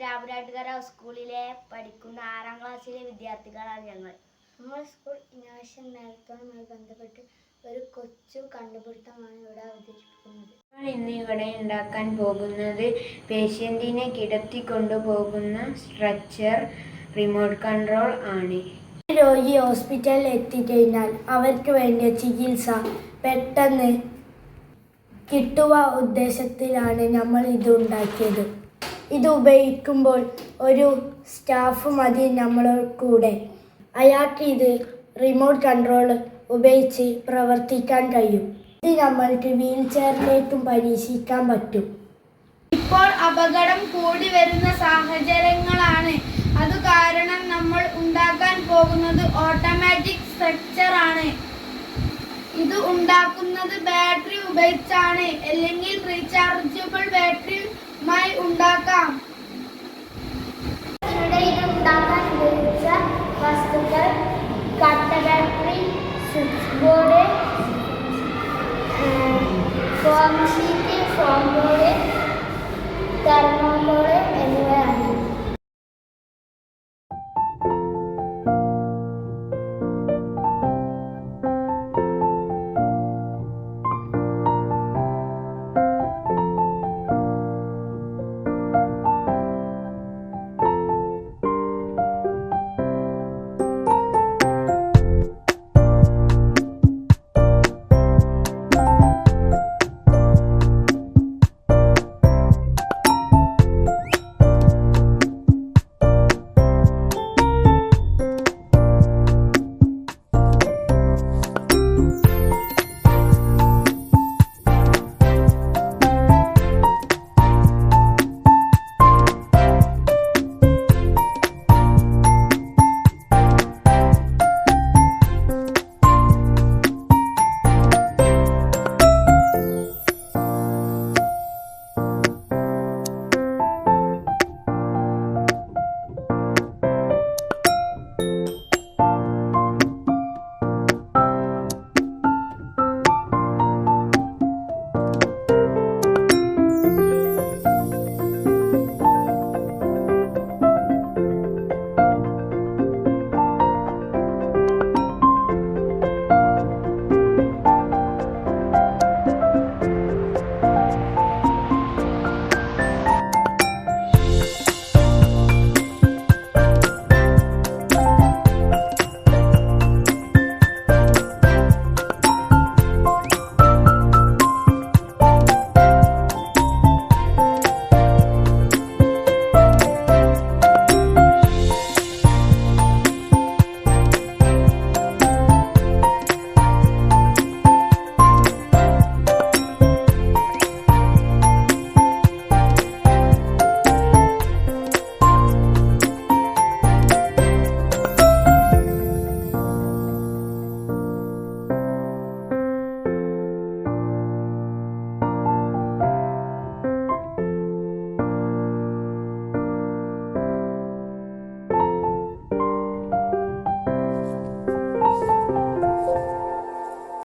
രാമനാട്ടുകര സ്കൂളിലെ പഠിക്കുന്ന 6ാം ക്ലാസ്സിലെ വിദ്യാർത്ഥികളാണ് ഞങ്ങൾ. നമ്മൾ സ്കൂൾ ഇന്നോവേഷൻ മാരത്തോണുമായി ബന്ധപ്പെട്ട് ഒരു കൊച്ചു കണ്ടുപിടുത്തമാണ് ഇവിടെ അവതരിപ്പിക്കുന്നത്. നമ്മൾ ഇന്ന് ഇവിടെ ഉണ്ടാക്കാൻ പോകുന്നത് പേഷ്യൻറ്റിനെ കിടത്തിക്കൊണ്ടുപോകുന്ന സ്ട്രെച്ചർ റിമോട്ട് കൺട്രോൾ ആണ്. രോഗി ഹോസ്പിറ്റലിൽ എത്തിക്കഴിഞ്ഞാൽ അവർക്ക് വേണ്ട ചികിത്സ പെട്ടെന്ന് കിട്ടുക ഉദ്ദേശത്തിലാണ് നമ്മൾ ഇത് ഉണ്ടാക്കിയത്. ഇത് ഉപയോഗിക്കുമ്പോൾ ഒരു സ്റ്റാഫ് മതി നമ്മളോട് കൂടെ. അയാൾക്ക് ഇത് റിമോട്ട് കൺട്രോൾ ഉപയോഗിച്ച് പ്രവർത്തിക്കാൻ കഴിയും. ഇത് നമ്മൾക്ക് വീൽ ചെയറിലേക്കും പരീക്ഷിക്കാൻ പറ്റും. ഇപ്പോൾ അപകടം കൂടി വരുന്ന സാഹചര്യങ്ങളാണ്. അത് കാരണം നമ്മൾ ഉണ്ടാക്കാൻ പോകുന്നത് ഓട്ടോമാറ്റിക് സ്ട്രെച്ചർ ആണ്. ഇത് ഉണ്ടാക്കുന്നത് ബാറ്ററി ഉപയോഗിച്ചാണ്, അല്ലെങ്കിൽ റീചാർജബിൾ ബാറ്ററിയുമായി ഉണ്ടാക്കാം. ഇവിടെ ഇത് ഉണ്ടാക്കാൻ ഉപയോഗിച്ച വസ്തുക്കൾ കട്ട battery, switch board, form sheet, form board,